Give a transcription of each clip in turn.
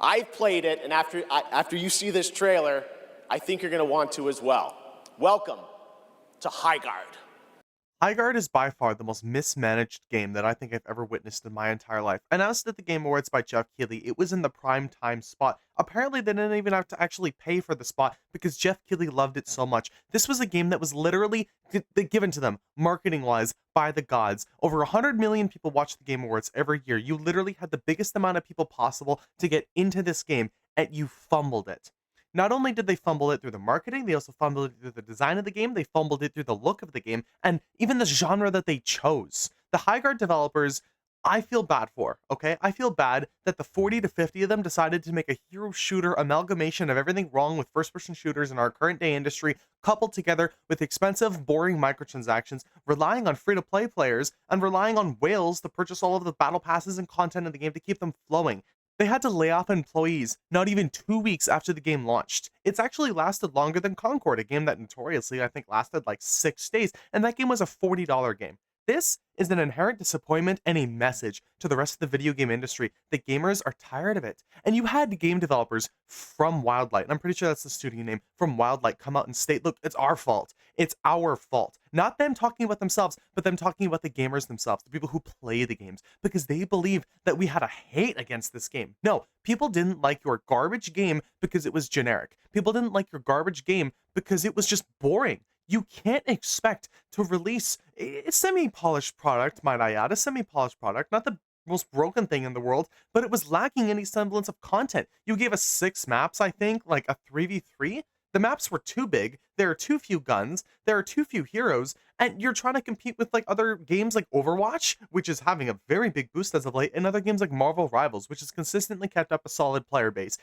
I've played it, and after you see this trailer, I think you're going to want to as well. Welcome to Highguard. Highguard is by far the most mismanaged game that I think I've ever witnessed in my entire life. Announced at the Game Awards by Jeff Keighley, it was in the prime time spot. Apparently, they didn't even have to actually pay for the spot because Jeff Keighley loved it so much. This was a game that was literally given to them, marketing-wise, by the gods. Over 100 million people watch the Game Awards every year. You literally had the biggest amount of people possible to get into this game, and you fumbled it. Not only did they fumble it through the marketing, they also fumbled it through the design of the game, they fumbled it through the look of the game, and even the genre that they chose. The Highguard developers, I feel bad for, okay? I feel bad that the 40 to 50 of them decided to make a hero shooter amalgamation of everything wrong with first-person shooters in our current day industry, coupled together with expensive, boring microtransactions, relying on free-to-play players, and relying on whales to purchase all of the battle passes and content in the game to keep them flowing. They had to lay off employees not even 2 weeks after the game launched. It's actually lasted longer than Concord, a game that notoriously I think lasted like 6 days, and that game was a $40 game. This is an inherent disappointment and a message to the rest of the video game industry that gamers are tired of it. And you had game developers from Wildlight, and I'm pretty sure that's the studio name, from Wildlight come out and state, look, it's our fault. It's our fault. Not them talking about themselves, but them talking about the gamers themselves, the people who play the games, because they believe that we had a hate against this game. No, people didn't like your garbage game because it was generic. People didn't like your garbage game because it was just boring. You can't expect to release a semi-polished product, might I add, a semi-polished product, not the most broken thing in the world, but it was lacking any semblance of content. You gave us 6 maps, I think, like a 3v3. The maps were too big, there are too few guns, there are too few heroes, and you're trying to compete with like other games like Overwatch, which is having a very big boost as of late, and other games like Marvel Rivals, which has consistently kept up a solid player base.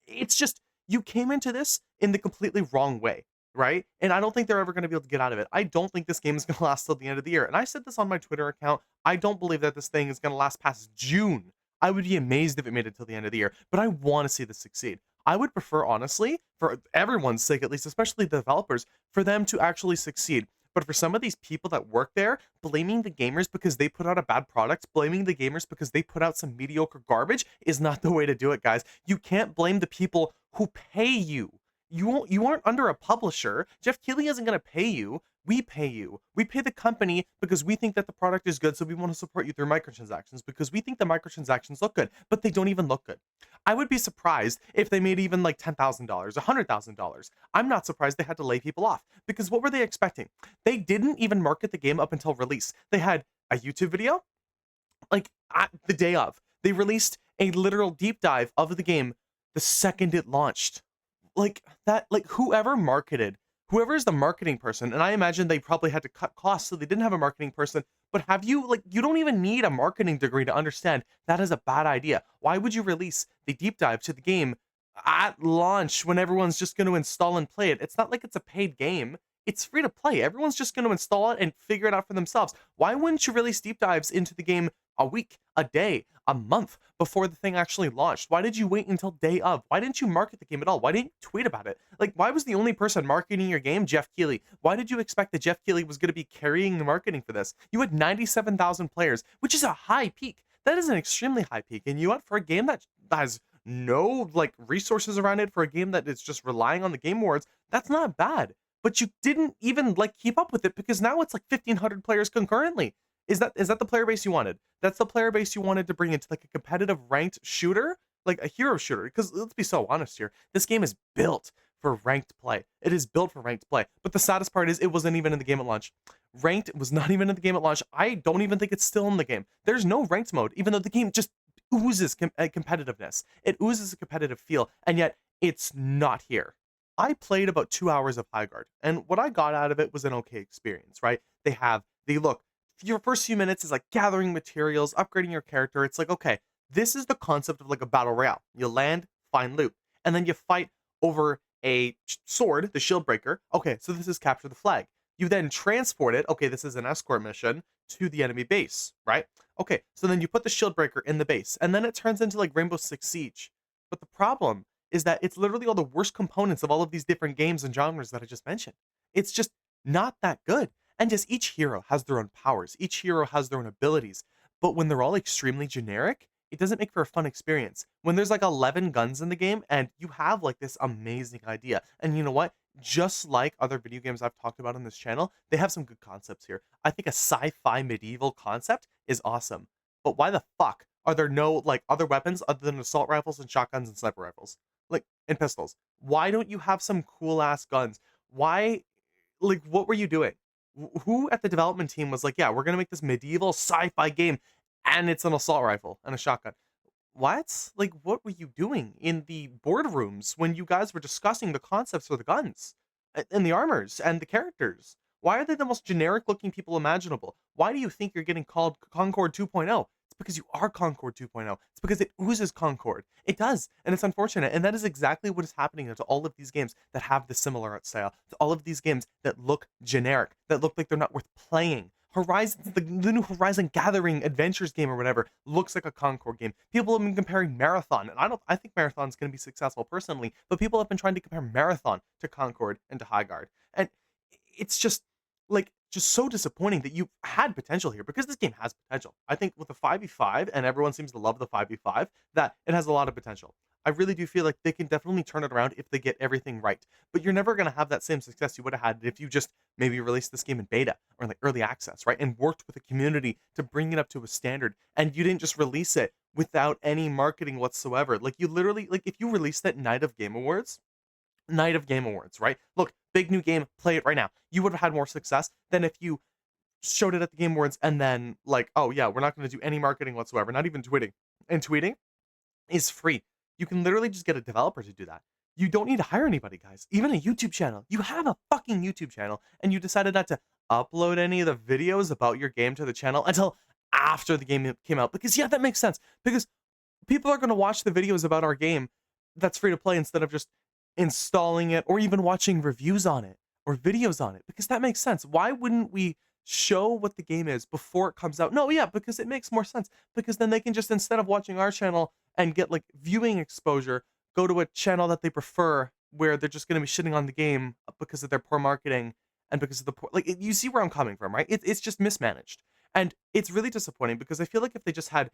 It's just, you came into this in the completely wrong way. Right? And I don't think they're ever going to be able to get out of it. I don't think this game is going to last till the end of the year. And I said this on my Twitter account. I don't believe that this thing is going to last past June. I would be amazed if it made it till the end of the year, but I want to see this succeed. I would prefer, honestly, for everyone's sake at least, especially the developers, for them to actually succeed. But for some of these people that work there, blaming the gamers because they put out a bad product, blaming the gamers because they put out some mediocre garbage is not the way to do it, guys. You can't blame the people who pay you. You aren't under a publisher. Jeff Keighley isn't going to pay you. We pay you. We pay the company because we think that the product is good, so we want to support you through microtransactions because we think the microtransactions look good, but they don't even look good. I would be surprised if they made even like $10,000, $100,000. I'm not surprised they had to lay people off because what were they expecting? They didn't even market the game up until release. They had a YouTube video, like at the day of. They released a literal deep dive of the game the second it launched. Like that, like whoever's the marketing person, and I imagine they probably had to cut costs so they didn't have a marketing person, but you don't even need a marketing degree to understand that is a bad idea. Why would you release the deep dive to the game at launch when everyone's just going to install and play it? It's not like it's a paid game. It's free to play. Everyone's just going to install it and figure it out for themselves. Why wouldn't you release deep dives into the game a week, a day, a month before the thing actually launched? Why did you wait until day of? Why didn't you market the game at all? Why didn't you tweet about it? Like, why was the only person marketing your game Jeff Keighley? Why did you expect that Jeff Keighley was going to be carrying the marketing for this? You had 97,000 players, which is a high peak. That is an extremely high peak. And you know what? For a game that has no like resources around it, for a game that is just relying on the Game Awards, that's not bad. But you didn't even like keep up with it because now it's like 1,500 players concurrently. Is that the player base you wanted? That's the player base you wanted to bring into like a competitive ranked shooter, like a hero shooter. Because let's be so honest here, this game is built for ranked play. It is built for ranked play. But the saddest part is it wasn't even in the game at launch. Ranked was not even in the game at launch. I don't even think it's still in the game. There's no ranked mode, even though the game just oozes competitiveness. It oozes a competitive feel, and yet it's not here. I played about 2 hours of Highguard, and what I got out of it was an okay experience, right? They look, your first few minutes is like gathering materials, upgrading your character. It's like, okay, this is the concept of like a battle royale. You land, find loot, and then you fight over a sword, the shield breaker. Okay, so this is capture the flag. You then transport it. Okay, this is an escort mission to the enemy base, right? Okay, so then you put the shield breaker in the base, and then it turns into like Rainbow Six Siege. But the problem is that it's literally all the worst components of all of these different games and genres that I just mentioned. It's just not that good. And just each hero has their own powers, each hero has their own abilities. But when they're all extremely generic, it doesn't make for a fun experience. When there's like 11 guns in the game and you have like this amazing idea. And you know what? Just like other video games I've talked about on this channel, they have some good concepts here. I think a sci-fi medieval concept is awesome. But why the fuck are there no like other weapons other than assault rifles and shotguns and sniper rifles? Like and pistols. Why don't you have some cool ass guns? Why like what were you doing? Who at the development team was like, "Yeah, we're going to make this medieval sci-fi game and it's an assault rifle and a shotgun." What? Like, what were you doing in the boardrooms when you guys were discussing the concepts for the guns and the armors and the characters? Why are they the most generic looking people imaginable? Why do you think you're getting called Concord 2.0? It's because you are Concord 2.0. It's because it oozes Concord. It does. And it's unfortunate. And that is exactly what is happening to all of these games that have the similar art style, to all of these games that look generic, that look like they're not worth playing. Horizon, the new Horizon Gathering Adventures game or whatever looks like a Concord game. People have been comparing Marathon, and I think Marathon's going to be successful personally, but people have been trying to compare Marathon to Concord and to Highguard, and it's just like just so disappointing that you had potential here because this game has potential. I think with the 5v5, and everyone seems to love the 5v5, that it has a lot of potential. I really do feel like they can definitely turn it around if they get everything right. But you're never going to have that same success you would have had if you just maybe released this game in beta or in like early access, right? And worked with a community to bring it up to a standard. And you didn't just release it without any marketing whatsoever. Like you literally, like if you released it Night of Game Awards, right? Look, big new game, play it right now. You would have had more success than if you showed it at the Game Awards and then like, oh yeah, we're not going to do any marketing whatsoever, not even tweeting. And tweeting is free. You can literally just get a developer to do that. You don't need to hire anybody, guys. Even a YouTube channel. You have a fucking YouTube channel and you decided not to upload any of the videos about your game to the channel until after the game came out. Because yeah, that makes sense. Because people are going to watch the videos about our game that's free to play instead of just installing it or even watching reviews on it or videos on it because that makes sense. Why wouldn't we show what the game is before it comes out? No, yeah, because it makes more sense because then they can just instead of watching our channel and get like viewing exposure, go to a channel that they prefer where they're just going to be shitting on the game because of their poor marketing and because of the poor like you see where I'm coming from, right? It's just mismanaged. And it's really disappointing because I feel like if they just had,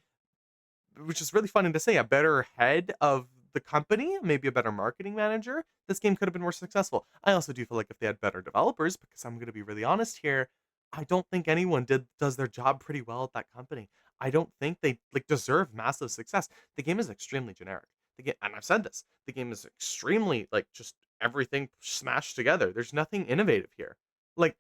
which is really funny to say, a better head of the company, maybe a better marketing manager, this game could have been more successful. I also do feel like if they had better developers, because I'm going to be really honest here, I don't think anyone does their job pretty well at that company. I don't think they like deserve massive success. The game is extremely generic. The game, and I've said this, the game is extremely like just everything smashed together. There's nothing innovative here. Like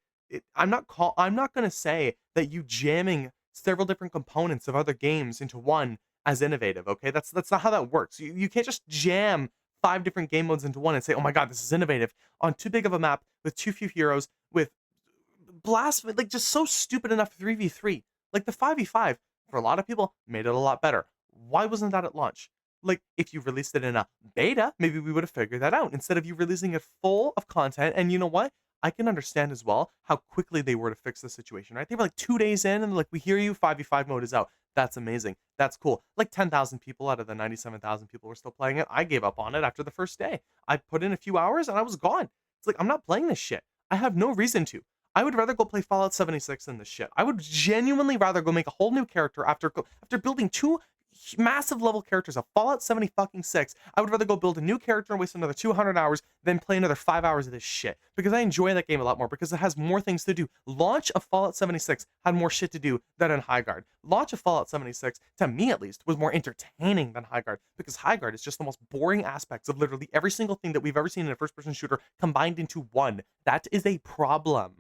I'm not going to say that you jamming several different components of other games into one as innovative, okay? That's not how that works. You can't just jam 5 different game modes into one and say, "Oh my god, this is innovative," on too big of a map with too few heroes with blasphemy, like just so stupid enough 3v3. Like the 5v5 for a lot of people made it a lot better. Why wasn't that at launch? Like if you released it in a beta, maybe we would have figured that out instead of you releasing it full of content. And you know what? I can understand as well how quickly they were to fix the situation, right? They were like 2 days in and they're like, "We hear you, 5v5 mode is out." That's amazing. That's cool. Like 10,000 people out of the 97,000 people were still playing it. I gave up on it after the first day. I put in a few hours and I was gone. It's like, I'm not playing this shit. I have no reason to. I would rather go play Fallout 76 than this shit. I would genuinely rather go make a whole new character after building 2 massive level characters of Fallout 70 fucking 6. I would rather go build a new character and waste another 200 hours than play another 5 hours of this shit because I enjoy that game a lot more because it has more things to do. Launch of Fallout 76 had more shit to do than in Highguard. Launch of Fallout 76, to me at least, was more entertaining than Highguard because Highguard is just the most boring aspects of literally every single thing that we've ever seen in a first person shooter combined into one. That is a problem.